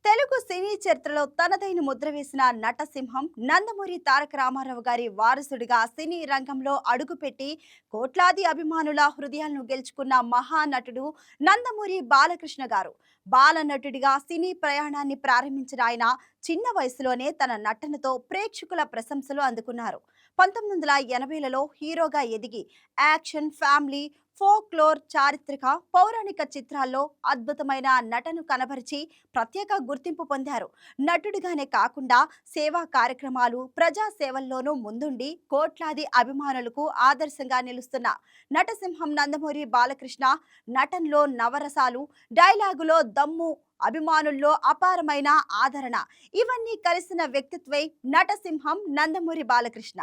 తెలుగు సినీ చరిత్రలో తనదైన ముద్ర వేసిన నటసింహం నందమూరి తారక రామారావు గారి వారసుడిగా సినీ రంగంలో అడుగుపెట్టి కోట్లాది అభిమానుల హృదయాలను గెలుచుకున్న మహానటుడు నందమూరి బాలకృష్ణ గారు. బాలనటుడిగా సినీ ప్రయాణాన్ని ప్రారంభించిన ఆయన చిన్న వయసులోనే తన నటనతో ప్రేక్షకుల ప్రశంసలు అందుకున్నారు. 1980లలో హీరోగా ఎదిగి యాక్షన్, ఫ్యామిలీ, ఫోక్లోర్, చారిత్రక, పౌరాణిక చిత్రాల్లో అద్భుతమైన నటను కనబరిచి ప్రత్యేక గుర్తింపు పొందారు. నటుడిగానే కాకుండా సేవా కార్యక్రమాలు, ప్రజా సేవల్లోనూ ముందుండి కోట్లాది అభిమానులకు ఆదర్శంగా నిలుస్తున్న నటసింహం నందమూరి బాలకృష్ణ నటనలో నవరసాలు, డైలాగులో దమ్ము, అభిమానుల్లో అపారమైన ఆదరణ ఇవన్నీ కలిసిన వ్యక్తిత్వే నటసింహం నందమూరి బాలకృష్ణ.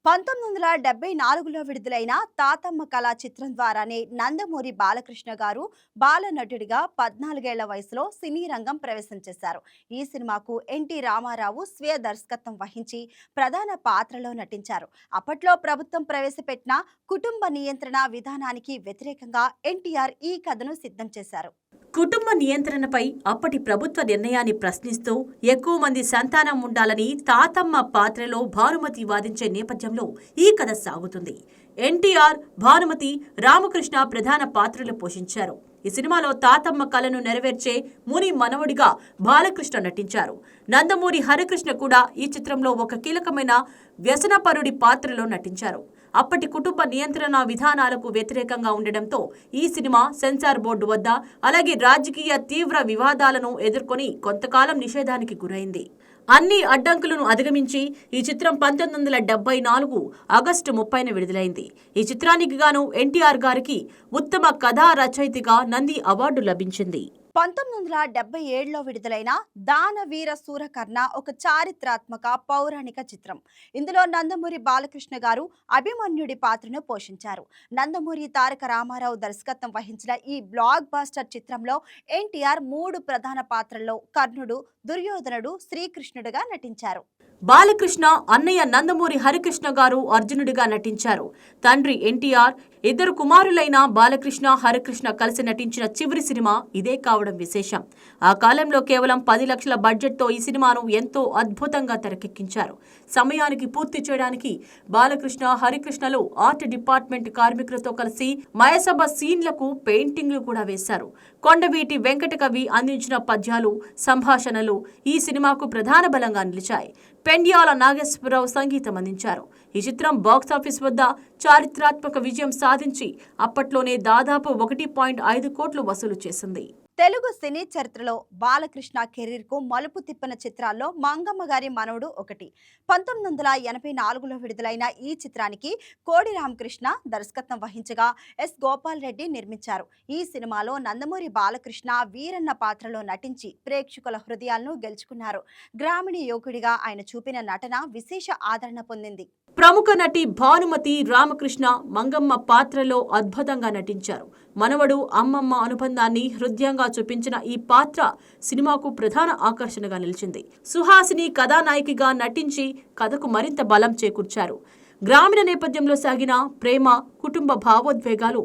1974లో విడుదలైన తాతమ్మ కళ చిత్రం ద్వారానే నందమూరి బాలకృష్ణ గారు బాలనటుడిగా 14 ఏళ్ల వయసులో సినీ రంగం ప్రవేశం చేశారు. ఈ సినిమాకు ఎన్టీ రామారావు స్వీయ దర్శకత్వం వహించి ప్రధాన పాత్రలో నటించారు. అప్పట్లో ప్రభుత్వం ప్రవేశపెట్టిన కుటుంబ నియంత్రణ విధానానికి వ్యతిరేకంగా ఎన్టీఆర్ ఈ కథను సిద్ధం చేశారు. కుటుంబ నియంత్రణపై అప్పటి ప్రభుత్వ నిర్ణయాన్ని ప్రశ్నిస్తూ ఎక్కువ మంది సంతానం ఉండాలని తాతమ్మ పాత్రలో భానుమతి వాదించే నేపథ్యంలో ఈ కథ సాగుతుంది. ఎన్టీఆర్, భానుమతి, రామకృష్ణ ప్రధాన పాత్రలు పోషించారు. ఈ సినిమాలో తాతమ్మ కలను నెరవేర్చే ముని మనవడిగా బాలకృష్ణ నటించారు. నందమూరి హరికృష్ణ కూడా ఈ చిత్రంలో ఒక కీలకమైన వ్యసనపరుడి పాత్రలో నటించారు. అప్పటి కుటుంబ నియంత్రణ విధానాలకు వ్యతిరేకంగా ఉండడంతో ఈ సినిమా సెన్సార్ బోర్డు వద్ద, అలాగే రాజకీయ తీవ్ర వివాదాలను ఎదుర్కొని కొంతకాలం నిషేధానికి గురైంది. అన్ని అడ్డంకులను అధిగమించి ఈ చిత్రం 1974 ఆగస్టు 30న విడుదలైంది. ఈ చిత్రానికి గాను ఎన్టీఆర్ గారికి ఉత్తమ కథా రచయితగా నంది అవార్డు లభించింది. 1977లో విడుదలైన దానవీర సూరకర్ణ ఒక చారిత్రాత్మక పౌరాణిక చిత్రం. ఇందులో నందమూరి బాలకృష్ణ గారు అభిమన్యుడి పాత్రను పోషించారు. నందమూరి తారక రామారావు దర్శకత్వం వహించిన ఈ బ్లాక్ బాస్టర్ చిత్రంలో ఎన్టీఆర్ 3 ప్రధాన పాత్రల్లో కర్ణుడు, దుర్యోధనుడు, శ్రీకృష్ణుడుగా నటించారు. బాలకృష్ణ అన్నయ్య నందమూరి హరికృష్ణ గారు అర్జునుడిగా నటించారు. తండ్రి ఎన్టీఆర్, ఇద్దరు కుమారులైన బాలకృష్ణ, హరికృష్ణ కలిసి నటించిన చివరి సినిమా ఇదే కావడం విశేషం. ఆ కాలంలో కేవలం 10 లక్షల బడ్జెట్తో ఈ సినిమాను ఎంతో అద్భుతంగా తెరకెక్కించారు. సమయానికి పూర్తి చేయడానికి బాలకృష్ణ, హరికృష్ణలు ఆర్ట్ డిపార్ట్మెంట్ కార్మికులతో కలిసి మయసభ సీన్లకు పెయింటింగ్లు కూడా వేశారు. కొండవీటి వెంకటకవి అందించిన పద్యాలు, సంభాషణలు ఈ సినిమాకు ప్రధాన బలంగా నిలిచాయి. పెండ్యాల నాగేశ్వరరావు సంగీతం అందించారు. ఈ చిత్రం బాక్సాఫీస్ వద్ద చారిత్రాత్మక విజయం సాధించి అప్పట్లోనే దాదాపు 1.5 కోట్లు వసూలు చేసింది. తెలుగు సినీ చరిత్రలో బాలకృష్ణ కెరీర్ కు మలుపు తిప్పిన చిత్రాల్లో మంగమ్మ గారి మనవడు ఒకటి. 1984లో విడుదలైన ఈ చిత్రానికి కోడి రామకృష్ణ దర్శకత్వం వహించగా ఎస్ గోపాల్ రెడ్డి నిర్మించారు. ఈ సినిమాలో నందమూరి బాలకృష్ణ వీరన్న పాత్రలో నటించి ప్రేక్షకుల హృదయాలను గెలుచుకున్నారు. గ్రామీణ యువకుడిగా ఆయన చూపిన నటన విశేష ఆదరణ పొందింది. ప్రముఖ నటి భానుమతి, రామకృష్ణ మంగమ్మ పాత్రలో అద్భుతంగా నటించారు. మనవడు, అమ్మమ్మ అనుబంధాన్ని హృదయంగా చూపించిన ఈ పాత్ర సినిమాకు ప్రధాన ఆకర్షణగా నిలిచింది. సుహాసిని కథానాయికగా నటించి కథకు మరింత బలం చేకూర్చారు. గ్రామీణ నేపథ్యంలో సాగిన ప్రేమ, కుటుంబ భావోద్వేగాలు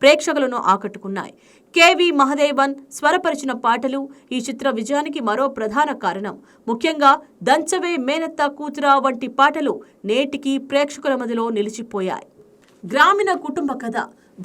ప్రేక్షకులను ఆకట్టుకున్నాయి. కెవి మహదేవన్ స్వరపరిచిన పాటలు ఈ చిత్ర విజయానికి మరో ప్రధాన కారణం. ముఖ్యంగా దంచవే మేనత్త కూతురా వంటి పాటలు నేటికి ప్రేక్షకుల మధ్యలో నిలిచిపోయాయి. గ్రామీణ కుటుంబ కథ,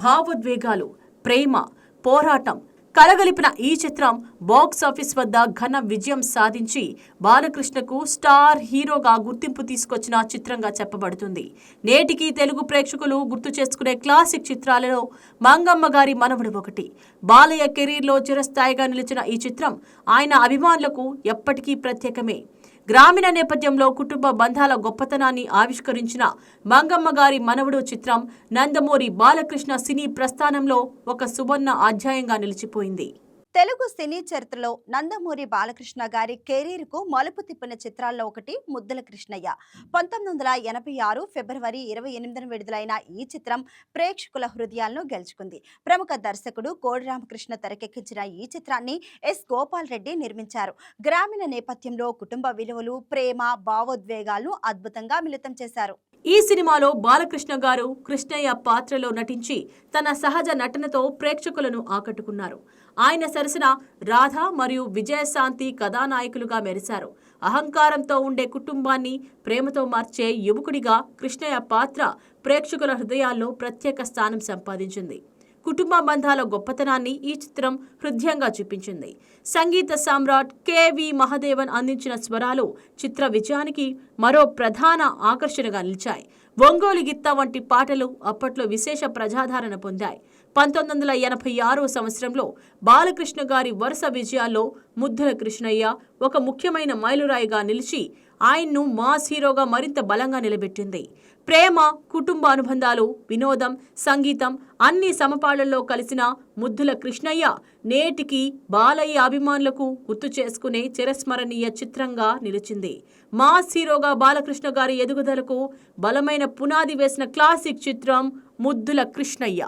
భావోద్వేగాలు, ప్రేమ, పోరాటం కలగలిపిన ఈ చిత్రం బాక్సాఫీస్ వద్ద ఘన విజయం సాధించి బాలకృష్ణకు స్టార్ హీరోగా గుర్తింపు తీసుకొచ్చిన చిత్రంగా చెప్పబడుతుంది. నేటికి తెలుగు ప్రేక్షకులు గుర్తు చేసుకునే క్లాసిక్ చిత్రాలలో మంగమ్మ గారి మనవడు ఒకటి. బాలయ్య కెరీర్లో చిరస్థాయిగా నిలిచిన ఈ చిత్రం ఆయన అభిమానులకు ఎప్పటికీ ప్రత్యేకమే. గ్రామీణ నేపథ్యంలో కుటుంబ బంధాల గొప్పతనాన్ని ఆవిష్కరించిన మంగమ్మ గారి మనవడు చిత్రం నందమూరి బాలకృష్ణ సినీ ప్రస్థానంలో ఒక సువర్ణ అధ్యాయంగా నిలిచిపోయింది. తెలుగు సినీ చరిత్రలో నందమూరి బాలకృష్ణ గారి కెరీర్ కు మలుపు తిప్పిన చిత్రాల్లో ఒకటి ముద్దుల కృష్ణయ్య. 1986 ఫిబ్రవరి 28న విడుదలైన ఈ చిత్రం ప్రేక్షకుల హృదయాలను గెలుచుకుంది. ప్రముఖ దర్శకుడు కోడి రామకృష్ణ తెరకెక్కించిన ఈ చిత్రాన్ని ఎస్ గోపాల్ రెడ్డి నిర్మించారు. గ్రామీణ నేపథ్యంలో కుటుంబ విలువలు, ప్రేమ, భావోద్వేగాలను అద్భుతంగా మిళితం చేశారు. ఈ సినిమాలో బాలకృష్ణ గారు కృష్ణయ్య పాత్రలో నటించి తన సహజ నటనతో ప్రేక్షకులను ఆకట్టుకున్నారు. ఆయన సరసన రాధ మరియు విజయశాంతి కథానాయకులుగా మెరిశారు. అహంకారంతో ఉండే కుటుంబాన్ని ప్రేమతో మార్చే యువకుడిగా కృష్ణయ్య పాత్ర ప్రేక్షకుల హృదయాల్లో ప్రత్యేక స్థానం సంపాదించింది. కుటుంబ బంధాల గొప్పతనాన్ని ఈ చిత్రం హృదయంగా చూపించింది. సంగీత సామ్రాట్ కెవి మహదేవన్ అందించిన స్వరాలు చిత్ర విజయానికి మరో ప్రధాన ఆకర్షణగా నిలిచాయి. ఒంగోలు గిత్త వంటి పాటలు అప్పట్లో విశేష ప్రజాదరణ పొందాయి. 1986 సంవత్సరంలో బాలకృష్ణ గారి వరుస విజయాల్లో ముద్దుల కృష్ణయ్య ఒక ముఖ్యమైన మైలురాయిగా నిలిచి ఆయన్ను మాస్ హీరోగా మరింత బలంగా నిలబెట్టింది. ప్రేమ, కుటుంబ అనుబంధాలు, వినోదం, సంగీతం అన్ని సమపాళ్లలో కలిసిన ముద్దుల కృష్ణయ్య నేటికి బాలయ్య అభిమానులకు గుర్తు చేసుకునే చిరస్మరణీయ చిత్రంగా నిలిచింది. మాస్ హీరోగా బాలకృష్ణ గారి ఎదుగుదలకు బలమైన పునాది వేసిన క్లాసిక్ చిత్రం ముద్దుల కృష్ణయ్య.